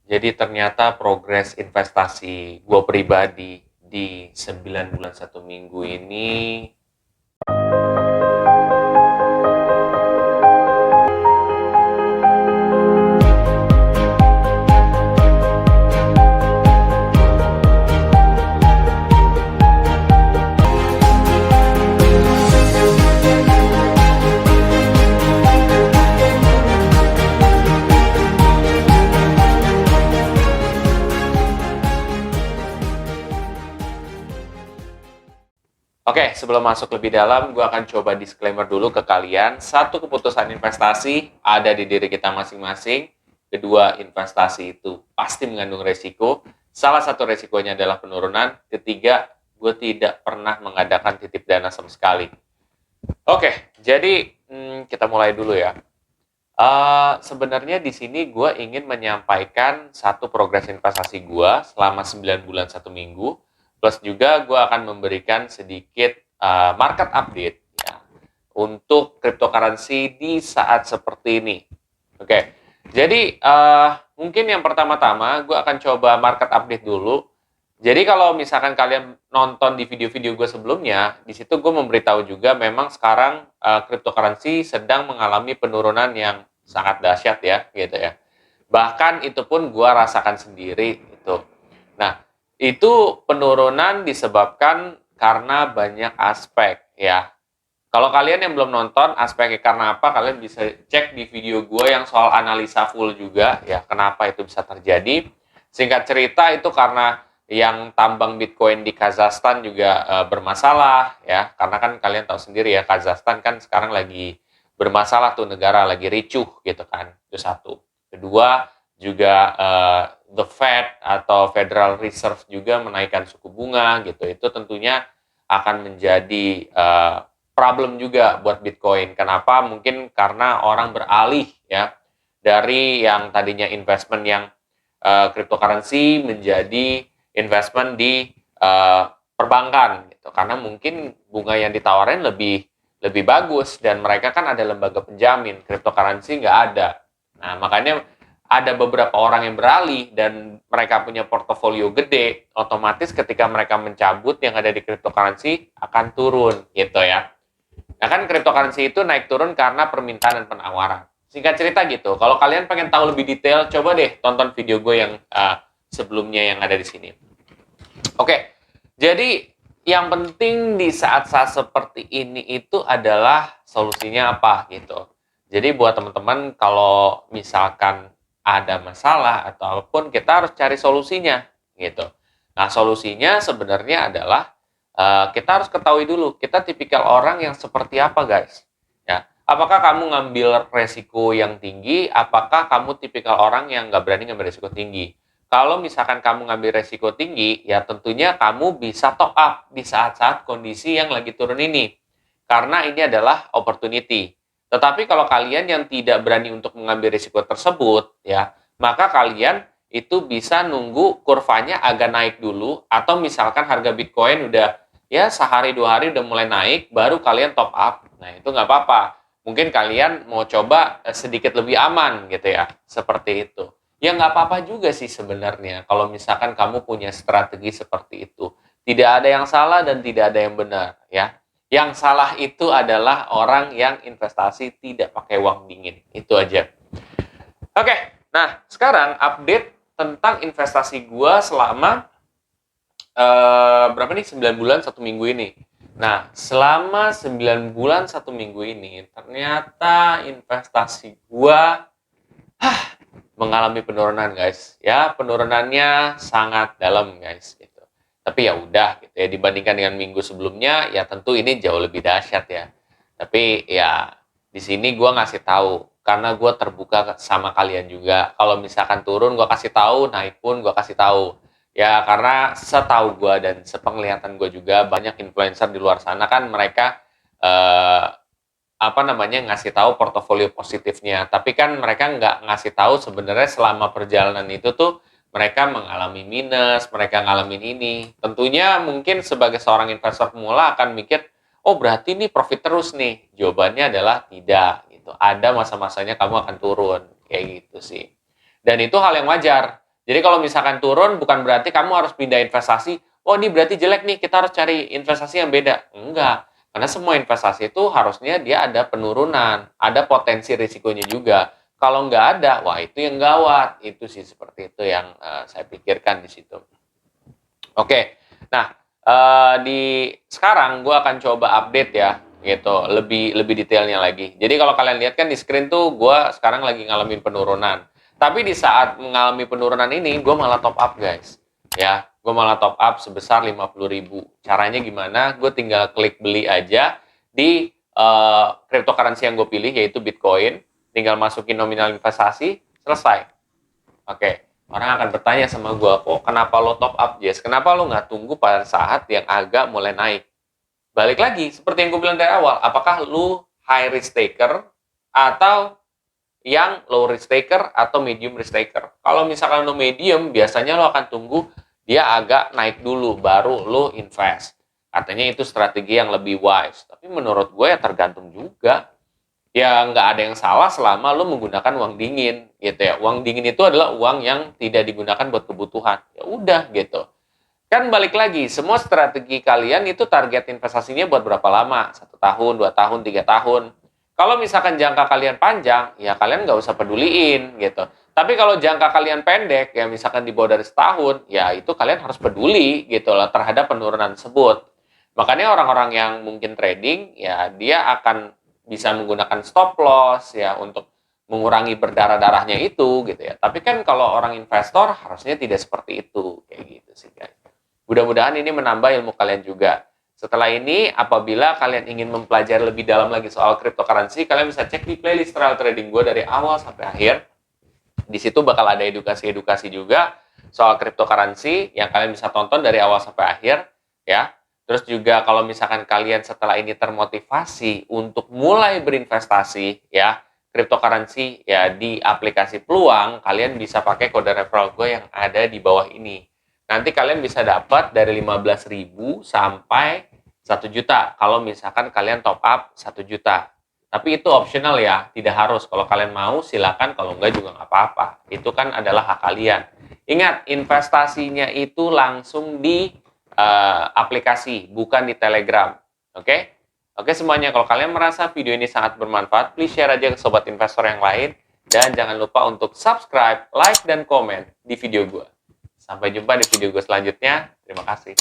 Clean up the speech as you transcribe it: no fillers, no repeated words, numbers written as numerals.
Jadi ternyata progres investasi gue pribadi di 9 bulan 1 minggu ini. Oke, sebelum masuk lebih dalam, gue akan coba disclaimer dulu ke kalian. Satu, keputusan investasi ada di diri kita masing-masing. Kedua, investasi itu pasti mengandung resiko. Salah satu resikonya adalah penurunan. Ketiga, gue tidak pernah mengadakan titip dana sama sekali. Oke, jadi kita mulai dulu ya. Sebenarnya di sini gue ingin menyampaikan satu progres investasi gue selama 9 bulan 1 minggu, plus juga gue akan memberikan sedikit market update ya, untuk cryptocurrency di saat seperti ini. Oke, jadi mungkin yang pertama-tama gue akan coba market update dulu. Jadi kalau misalkan kalian nonton di video-video gue sebelumnya, di situ gue memberitahu juga memang sekarang cryptocurrency sedang mengalami penurunan yang sangat dahsyat ya, gitu ya. Bahkan itu pun gue rasakan sendiri itu. Nah, itu penurunan disebabkan karena banyak aspek ya. Kalau kalian yang belum nonton aspeknya karena apa, kalian bisa cek di video gue yang soal analisa full juga ya, kenapa itu bisa terjadi. Singkat cerita itu karena yang tambang Bitcoin di Kazakhstan juga bermasalah ya, karena kan kalian tahu sendiri ya, Kazakhstan kan sekarang lagi bermasalah tuh, negara lagi ricuh gitu kan. Itu satu. Kedua, juga the Fed atau Federal Reserve juga menaikkan suku bunga gitu. Itu tentunya akan menjadi problem juga buat Bitcoin. Kenapa? Mungkin karena orang beralih ya dari yang tadinya investment yang cryptocurrency menjadi investment di perbankan gitu. Karena mungkin bunga yang ditawarin lebih bagus dan mereka kan ada lembaga penjamin, cryptocurrency nggak ada. Nah, makanya ada beberapa orang yang beralih dan mereka punya portofolio gede, otomatis ketika mereka mencabut yang ada di cryptocurrency akan turun gitu ya. Nah kan cryptocurrency itu naik turun karena permintaan dan penawaran. Singkat cerita gitu. Kalau kalian pengen tahu lebih detail, coba deh tonton video gue yang sebelumnya yang ada di sini. Oke, jadi yang penting di saat-saat seperti ini itu adalah solusinya apa gitu. Jadi buat teman-teman kalau misalkan ada masalah atau apapun, kita harus cari solusinya gitu. Nah, solusinya sebenarnya adalah kita harus ketahui dulu kita tipikal orang yang seperti apa, guys. Ya, apakah kamu ngambil resiko yang tinggi? Apakah kamu tipikal orang yang nggak berani ngambil resiko tinggi? Kalau misalkan kamu ngambil resiko tinggi, ya tentunya kamu bisa top up di saat-saat kondisi yang lagi turun ini. Karena ini adalah opportunity. Tetapi kalau kalian yang tidak berani untuk mengambil resiko tersebut, ya, maka kalian itu bisa nunggu kurvanya agak naik dulu, atau misalkan harga Bitcoin udah ya sehari 2 hari udah mulai naik, baru kalian top up. Nah, itu nggak apa-apa. Mungkin kalian mau coba sedikit lebih aman gitu ya, seperti itu. Ya nggak apa-apa juga sih sebenarnya kalau misalkan kamu punya strategi seperti itu. Tidak ada yang salah dan tidak ada yang benar ya. Yang salah itu adalah orang yang investasi tidak pakai uang dingin. Itu aja. Oke, nah sekarang update tentang investasi gua selama berapa nih? 9 bulan 1 minggu ini. Nah, selama 9 bulan 1 minggu ini ternyata investasi gua mengalami penurunan, guys. Ya, penurunannya sangat dalam, guys, gitu. Tapi ya udah gitu ya, dibandingkan dengan minggu sebelumnya ya tentu ini jauh lebih dahsyat ya. Tapi ya di sini gue ngasih tahu karena gue terbuka sama kalian juga. Kalau misalkan turun gue kasih tahu, naik pun gue kasih tahu. Ya karena setahu gue dan sepenglihatan gue juga banyak influencer di luar sana kan mereka eh, apa namanya ngasih tahu portofolio positifnya, tapi kan mereka nggak ngasih tahu sebenarnya selama perjalanan itu tuh mereka mengalami minus, mereka ngalamin ini. Tentunya mungkin sebagai seorang investor pemula akan mikir, oh berarti ini profit terus nih. Jawabannya adalah tidak gitu. Ada masa-masanya kamu akan turun kayak gitu sih. Dan itu hal yang wajar. Jadi kalau misalkan turun, bukan berarti kamu harus pindah investasi. Oh, ini berarti jelek nih, kita harus cari investasi yang beda. Enggak. Karena semua investasi itu harusnya dia ada penurunan, ada potensi risikonya juga. Kalau nggak ada, wah itu yang gawat. Itu sih seperti itu yang saya pikirkan di situ. Oke, nah di sekarang gue akan coba update ya, gitu, lebih lebih detailnya lagi. Jadi kalau kalian lihat kan di screen tuh gue sekarang lagi ngalamin penurunan. Tapi di saat mengalami penurunan ini, gue malah top up guys. Ya, gue malah top up sebesar 50.000. Caranya gimana? Gue tinggal klik beli aja di cryptocurrency yang gue pilih, yaitu Bitcoin. Tinggal masukin nominal investasi, selesai. Oke, orang akan bertanya sama gue, kok kenapa lo top up, Jess? Kenapa lo nggak tunggu pada saat yang agak mulai naik? Balik lagi, seperti yang gue bilang dari awal, apakah lo high risk taker atau yang low risk taker atau medium risk taker? Kalau misalkan lo medium, biasanya lo akan tunggu dia agak naik dulu, baru lo invest. Katanya itu strategi yang lebih wise. Tapi menurut gue ya tergantung juga. Ya nggak ada yang salah selama lo menggunakan uang dingin gitu ya. Uang dingin itu adalah uang yang tidak digunakan buat kebutuhan. Ya udah gitu. Kan balik lagi, semua strategi kalian itu target investasinya buat berapa lama? 1 tahun, 2 tahun, 3 tahun. Kalau misalkan jangka kalian panjang, ya kalian nggak usah peduliin gitu. Tapi kalau jangka kalian pendek, ya misalkan di bawah dari setahun, ya itu kalian harus peduli gitu lah terhadap penurunan tersebut. Makanya orang-orang yang mungkin trading, ya dia akan bisa menggunakan stop loss ya untuk mengurangi berdarah-darahnya itu gitu ya. Tapi kan kalau orang investor harusnya tidak seperti itu kayak gitu sih guys. Mudah-mudahan ini menambah ilmu kalian juga. Setelah ini, apabila kalian ingin mempelajari lebih dalam lagi soal cryptocurrency, kalian bisa cek di playlist trial trading gue dari awal sampai akhir. Di situ bakal ada edukasi-edukasi juga soal cryptocurrency yang kalian bisa tonton dari awal sampai akhir ya. Terus juga kalau misalkan kalian setelah ini termotivasi untuk mulai berinvestasi ya, cryptocurrency ya di aplikasi Peluang, kalian bisa pakai kode referral gue yang ada di bawah ini. Nanti kalian bisa dapat dari 15.000 sampai 1 juta kalau misalkan kalian top up 1 juta. Tapi itu optional ya, tidak harus. Kalau kalian mau silakan, kalau enggak juga nggak apa-apa. Itu kan adalah hak kalian. Ingat, investasinya itu langsung di aplikasi, bukan di Telegram. Oke? Oke semuanya, kalau kalian merasa video ini sangat bermanfaat, please share aja ke sobat investor yang lain. Dan jangan lupa untuk subscribe, like, dan komen di video gue. Sampai jumpa di video gue selanjutnya. Terima kasih.